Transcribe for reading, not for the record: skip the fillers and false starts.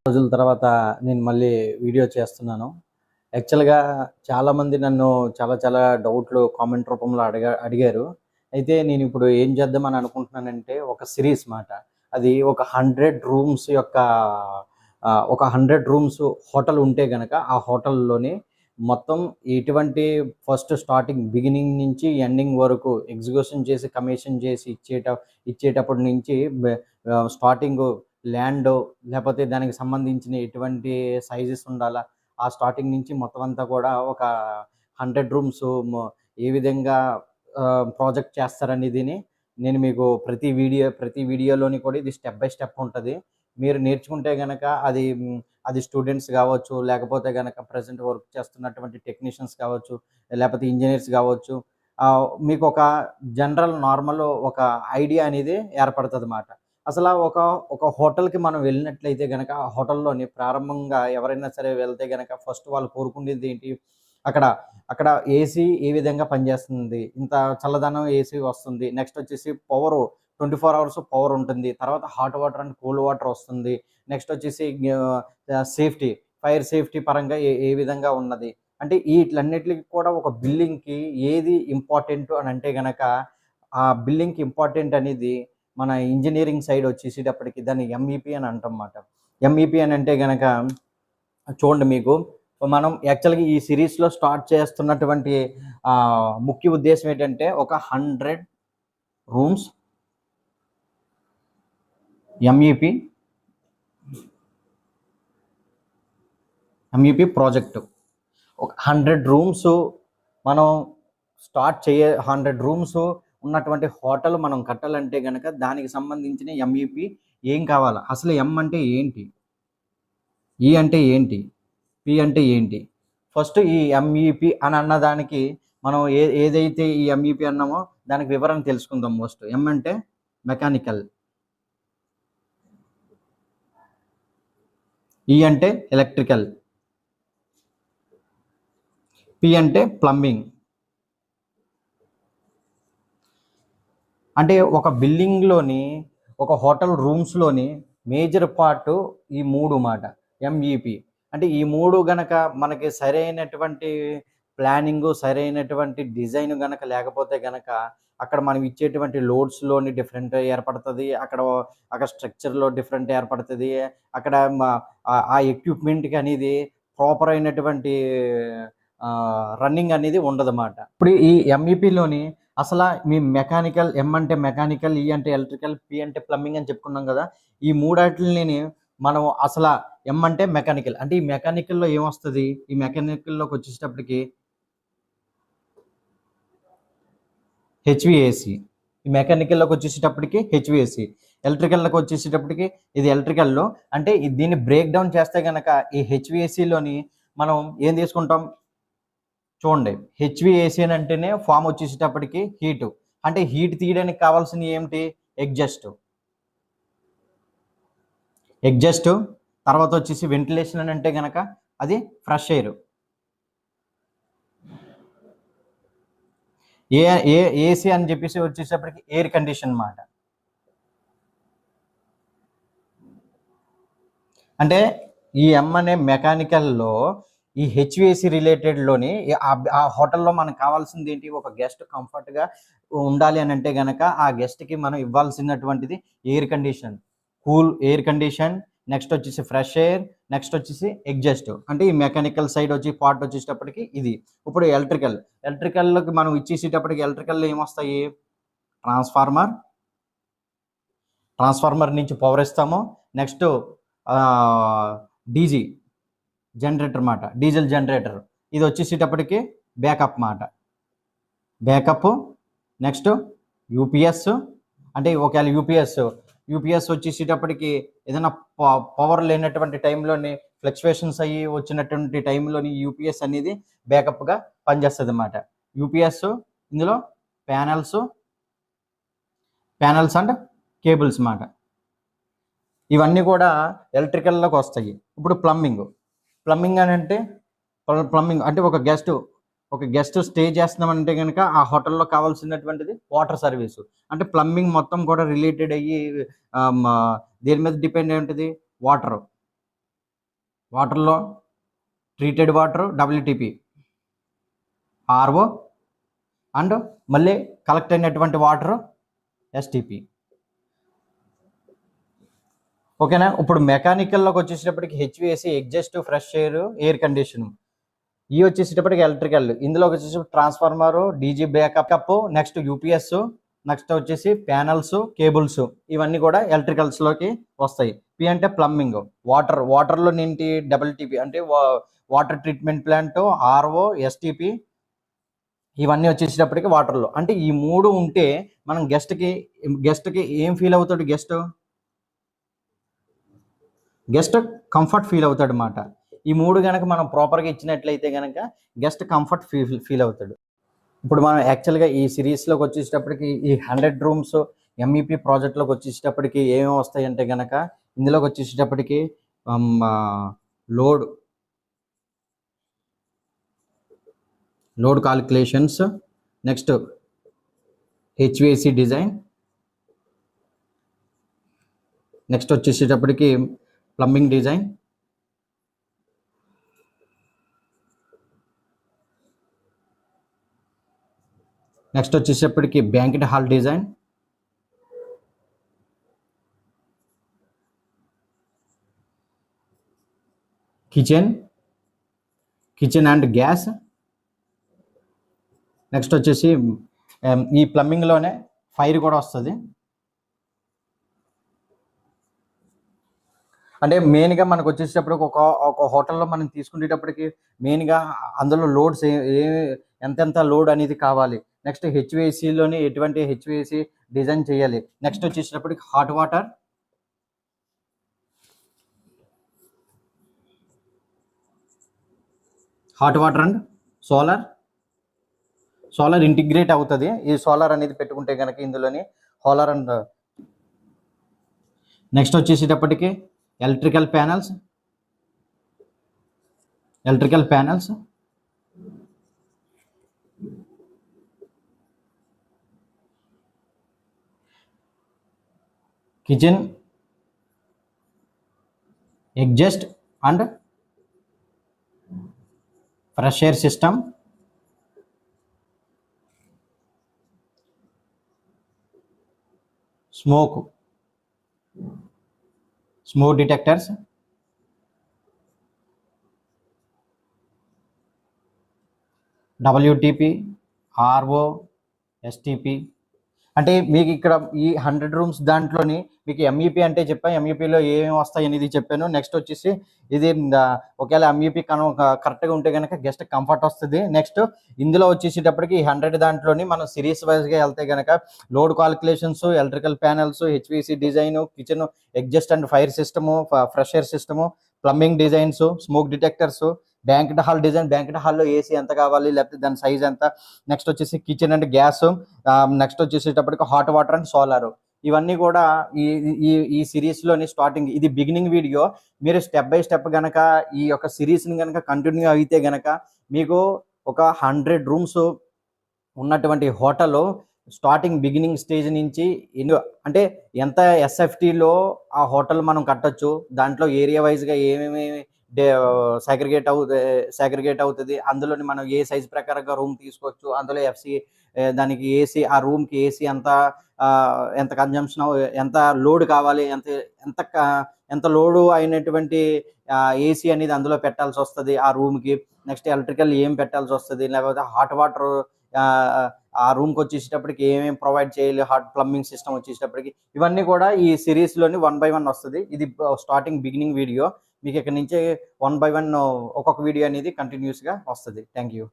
రోజుల తర్వాత నేను మళ్ళీ వీడియో చేస్తున్నాను. యాక్చువల్‌గా చాలామంది నన్ను చాలా డౌట్‌లు కామెంట్ రూపంలో అడిగారు. అయితే నేనిప్పుడు ఏం చేద్దామని అనుకుంటున్నానంటే ఒక సీరీస్ మాట. అది ఒక 100 రూమ్స్ యొక్క ఒక 100 రూమ్స్ హోటల్ ఉంటే గనక ఆ హోటల్‌లోని మొత్తం ఎటువంటి ఫస్ట్ స్టార్టింగ్ బిగినింగ్ నుంచి ఎండింగ్ వరకు ఎగ్జిక్యూషన్ చేసి, కమిషన్ చేసి ఇచ్చేటప్పటి నుంచి స్టార్టింగు ల్యాండో లేపోతే దానికి సంబంధించిన ఎటువంటి సైజెస్ ఉండాలా, ఆ స్టార్టింగ్ నుంచి మొత్తం అంతా కూడా ఒక 100 రూమ్స్ ఏ విధంగా ప్రాజెక్ట్ చేస్తారనేదిని నేను మీకు ప్రతి వీడియోలోని కూడా ఇది స్టెప్ బై స్టెప్ ఉంటది. మీరు నేర్చుకుంటే గనక అది స్టూడెంట్స్ గావచ్చు, లేకపోతే గనక ప్రెజెంట్ వర్క్ చేస్తున్నటువంటి టెక్నీషియన్స్ కావచ్చు, లేపోతే ఇంజినీర్స్ గావచ్చు. మీకొక జనరల్ నార్మల్ ఒక ఐడియా అనేది ఏర్పడతదన్నమాట. అసలా ఒక హోటల్‌కి మనం వెళ్ళినట్లయితే గనక, ఆ హోటల్‌లోని ప్రారంభంగా ఎవరైనా సరే వెళ్తే గనక ఫస్ట్ వాళ్ళు కోరుకునేదేంటి? అక్కడ అక్కడ ఏసీ ఏ విధంగా పనిచేస్తుంది? ఇంత చల్లదనం ఏసీ వస్తుంది. నెక్స్ట్ వచ్చేసి పవరు 24 అవర్స్ పవర్ ఉంటుంది. తర్వాత hot water and cold water వస్తుంది. నెక్స్ట్ వచ్చేసి సేఫ్టీ, ఫైర్ సేఫ్టీ పరంగా ఏ ఏ విధంగా ఉన్నది? అంటే ఈట్లన్నిట్లికి కూడా ఒక బిల్డింగ్‌కి ఏది ఇంపార్టెంటు అనంటే గనక, ఆ బిల్డింగ్‌కి ఇంపార్టెంట్ అనేది మన ఇంజినీరింగ్ సైడ్ వచ్చేసేటప్పటికి దాన్ని ఎంఈపీ అని అంటాం మాట. ఎంఈపీ అని అంటే గనక చూడండి మీకు మనం యాక్చువల్‌గా ఈ సీరీస్‌లో స్టార్ట్ చేస్తున్నటువంటి ముఖ్య ఉద్దేశ్యం ఏంటంటే ఒక 100 రూమ్స్ ఎంఈపీ ప్రాజెక్టు. ఒక 100 రూమ్స్ మనం 100 రూమ్స్ ఉన్నటువంటి హోటల్ మనం కట్టాలంటే గనక దానికి సంబంధించిన ఎంఈపీ ఏం కావాలా? అసలు ఎం అంటే ఏంటి? ఈ అంటే ఏంటి? పి అంటే ఏంటి? ఫస్ట్ ఈ ఎంఈపీ అని అన్నదానికి మనం ఏదైతే ఈ ఎంఈపీ అన్నామో దానికి వివరణ తెలుసుకుందాం ఫస్ట్. ఎం అంటే మెకానికల్. ఈ అంటే ఎలక్ట్రికల్. పి అంటే ప్లంబింగ్. అంటే ఒక బిల్డింగ్‌లోని ఒక హోటల్ రూమ్స్‌లోని మేజర్ పార్ట్ ఈ 3 మాట. ఎంఈపీ. అంటే ఈ 3 గనక మనకి సరైనటువంటి ప్లానింగు, సరైనటువంటి డిజైన్ గనక లేకపోతే గనక అక్కడ మనం ఇచ్చేటువంటి లోడ్స్‌లోని డిఫరెంట్ ఏర్పడతది. అక్కడ స్ట్రక్చర్‌లో డిఫరెంట్ ఏర్పడతది. అక్కడ ఆ ఎక్విప్‌మెంట్‌కి అనేది ప్రాపర్ అయినటువంటి రన్నింగ్ అనేది ఉండదన్నమాట. ఇప్పుడు ఈ ఎంఈపీలోని మీ మెకానికల్, ఎం అంటే మెకానికల్, ఈ అంటే ఎలక్ట్రికల్, పి అంటే ప్లంబింగ్ అని చెప్పుకున్నాం కదా. ఈ మూడాటిలిని మనం ఎం అంటే మెకానికల్. అంటే ఈ మెకానికల్‌లో ఏమొస్తది? ఈ మెకానికల్‌లోకి వచ్చేటప్పటికి హెచ్‌విఏసీ. ఈ మెకానికల్‌లోకి వచ్చేసేటప్పటికి హెచ్‌విఏసీ. ఎలక్ట్రికల్‌లోకి వచ్చేసేటప్పటికి ఇది ఎలక్ట్రికల్‌లో. అంటే దీన్ని బ్రేక్ డౌన్ చేస్తే గనక ఈ హెచ్‌విఏసీలోని మనం ఏం తీసుకుంటాం? చూడండి, హెచ్‌విఏసీ అని అంటేనే ఫామ్ వచ్చేసేటప్పటికి హీటు. అంటే హీట్ తీయడానికి కావాల్సినవి ఏమిటి? ఎగ్జాస్ట్. తర్వాత వచ్చేసి వెంటిలేషన్ అని అంటే గనక అది ఫ్రెష్ ఎయిర్. ఏసీ అని చెప్పేసి వచ్చేటప్పటికి ఎయిర్ కండిషన్ మాట. అంటే ఈ ఎం అనే మెకానికల్‌లో ఈ హెచ్‌విఏసీ రిలేటెడ్‌లోని ఆ హోటల్‌లో మనకు కావాల్సింది ఏంటి? ఒక గెస్ట్ కంఫర్ట్‌గా ఉండాలి అని అంటే గనక ఆ గెస్ట్‌కి మనం ఇవ్వాల్సినటువంటిది air condition, cool air condition, next వచ్చేసి ఫ్రెష్ ఎయిర్, నెక్స్ట్ వచ్చేసి ఎగ్జాస్ట్. అంటే ఈ మెకానికల్ సైడ్ పార్ట్ వచ్చేటప్పటికి ఇది. ఇప్పుడు ఎలక్ట్రికల్‌లోకి మనం ఇచ్చేసేటప్పటికి ఎలక్ట్రికల్‌లో ఏమొస్తాయి? ట్రాన్స్ఫార్మర్ నుంచి పవర్ ఇస్తాము. నెక్స్ట్ డీజీ జనరేటర్ మాట, డీజిల్ జనరేటర్. ఇది వచ్చేసేటప్పటికి బ్యాకప్ మాట. బ్యాకప్. Next UPS. అంటే ఒకవేళ యూపీఎస్ వచ్చేసేటప్పటికి ఏదైనా పవర్ లేనటువంటి టైంలోని ఫ్లక్చువేషన్స్ అయ్యి వచ్చినటువంటి టైంలోని యూపీఎస్ అనేది బ్యాకప్గా పనిచేస్తుంది అన్నమాట. యూపీఎస్ ఇందులో ప్యానల్స్ అండ్ కేబుల్స్ మాట. ఇవన్నీ కూడా ఎలక్ట్రికల్లోకి వస్తాయి. ఇప్పుడు ప్లంబింగ్ అని అంటే ఒక గెస్ట్ స్టే చేస్తున్నామంటే కనుక ఆ హోటల్లో కావాల్సినటువంటిది వాటర్ సర్వీసు. అంటే ప్లంబింగ్ మొత్తం కూడా రిలేటెడ్ అయ్యి దేని మీద డిపెండ్ అయి ఉంటుంది? వాటర్. వాటర్లో treated water WTP, RO, and మళ్ళీ కలెక్ట్ అయినటువంటి వాటర్ STP. ఓకేనా. ఇప్పుడు మెకానికల్లోకి వచ్చేసేటప్పటికి HVAC, exhaust, fresh air condition. ఇవి వచ్చేసేటప్పటికి ఎలక్ట్రికల్. ఇందులోకి వచ్చేసి transformer, DG backup, next UPS, next వచ్చేసి ప్యానల్స్, కేబుల్స్, ఇవన్నీ కూడా ఎలక్ట్రికల్స్లోకి వస్తాయి. P అంటే ప్లంబింగ్. వాటర్లో ఏంటి WTP అంటే water treatment plant, RO, STP, ఇవన్నీ వచ్చేసేటప్పటికి వాటర్లో. అంటే ఈ 3 ఉంటే మనం గెస్ట్కి ఏం ఫీల్ అవుతాడు? గెస్ట్ కంఫర్ట్ ఫీల్ అవుతాడు అన్నమాట. ఈ 3 కనుక మనం ప్రాపర్గా ఇచ్చినట్లయితే కనుక గెస్ట్ కంఫర్ట్ ఫీల్ అవుతాడు. ఇప్పుడు మనం యాక్చువల్గా ఈ సిరీస్లోకి వచ్చేటప్పటికి ఈ 100 రూమ్స్ MEP ప్రాజెక్ట్లోకి వచ్చేటప్పటికి ఏమేమి వస్తాయంటే కనుక ఇందులోకి వచ్చేటప్పటికి load calculations, next HVAC design, next వచ్చేసేటప్పటికి ప్లంబింగ్ డిజైన్, నెక్స్ట్ వచ్చేసేపటికి banquet hall design, kitchen and gas, next వచ్చేసి ఈ ప్లంబింగ్లోనే ఫైర్ కూడా వస్తుంది. అంటే మెయిన్గా మనకు వచ్చేటప్పటికి ఒక హోటల్లో మనం తీసుకునేటప్పటికి మెయిన్గా అందులో లోడ్స్ ఎంతెంత లోడ్ అనేది కావాలి. నెక్స్ట్ HVACలోని ఎటువంటి HVAC డిజైన్ చేయాలి. నెక్స్ట్ వచ్చేటప్పటికి hot water and solar integrate అవుతుంది. ఈ సోలార్ అనేది పెట్టుకుంటే కనుక ఇందులోని సోలార్ అండ్ నెక్స్ట్ వచ్చేసేటప్పటికి electrical panels, kitchen exhaust and fresh air system, smoke detectors, WTP, RO, STP. అంటే మీకు ఇక్కడ ఈ 100 రూమ్స్ దాంట్లోని మీకు MEP అంటే చెప్పా, MEPలో ఏమేమి వస్తాయి అనేది చెప్పాను. నెక్స్ట్ వచ్చేసి ఇది ఒకవేళ MEP కరెక్ట్గా ఉంటే కనుక గెస్ట్ కంఫర్ట్ వస్తుంది. నెక్స్ట్ ఇందులో వచ్చేసేటప్పటికి 100 దాంట్లోని మనం సిరీస్ వైజ్గా వెళ్తే కనుక load calculations, electrical panels, HVAC design, kitchen exhaust and fire system, fresh air system, plumbing designs, smoke detectors, banquet hall design, banquet హాల్లో AC ఎంత కావాలి, లేకపోతే దాని సైజ్ ఎంత, నెక్స్ట్ వచ్చేసి కిచెన్ అండ్ గ్యాస్, నెక్స్ట్ వచ్చేసేటప్పటికి హాట్ వాటర్ అండ్ సోలార్, ఇవన్నీ కూడా ఈ సిరీస్లోని స్టార్టింగ్. ఇది బిగినింగ్ వీడియో. మీరు స్టెప్ బై స్టెప్ కనుక ఈ యొక్క సిరీస్ని కనుక కంటిన్యూ అయితే కనుక మీకు ఒక 100 రూమ్స్ ఉన్నటువంటి హోటల్ స్టార్టింగ్ బిగినింగ్ స్టేజ్ నుంచి అంటే ఎంత SFTలో ఆ హోటల్ మనం కట్టొచ్చు, దాంట్లో ఏరియా వైజ్గా ఏమేమి సాగ్రిగేట్ అవుతుంది, అందులోని మనం ఏ సైజ్ ప్రకారంగా రూమ్ తీసుకోవచ్చు, అందులో FC దానికి AC, ఆ రూమ్కి AC ఎంత కన్జంప్షన్, ఎంత లోడ్ కావాలి, ఎంత లోడు అయినటువంటి AC అనేది అందులో పెట్టాల్సి వస్తుంది ఆ రూమ్కి. నెక్స్ట్ ఎలక్ట్రికల్ ఏం పెట్టాల్సి వస్తుంది, లేకపోతే హాట్ వాటర్ ఆ రూమ్కి వచ్చేసేటప్పటికి ఏమేమి ప్రొవైడ్ చేయాలి, హాట్ ప్లంబింగ్ సిస్టమ్ వచ్చేటప్పటికి, ఇవన్నీ కూడా ఈ సిరీస్లోని 1 by 1 వస్తుంది. ఇది స్టార్టింగ్ బిగినింగ్ వీడియో. మీకు ఇక్కడ నుంచి 1 by 1 ఒక్కొక్క వీడియో అనేది కంటిన్యూస్గా వస్తుంది. Thank you.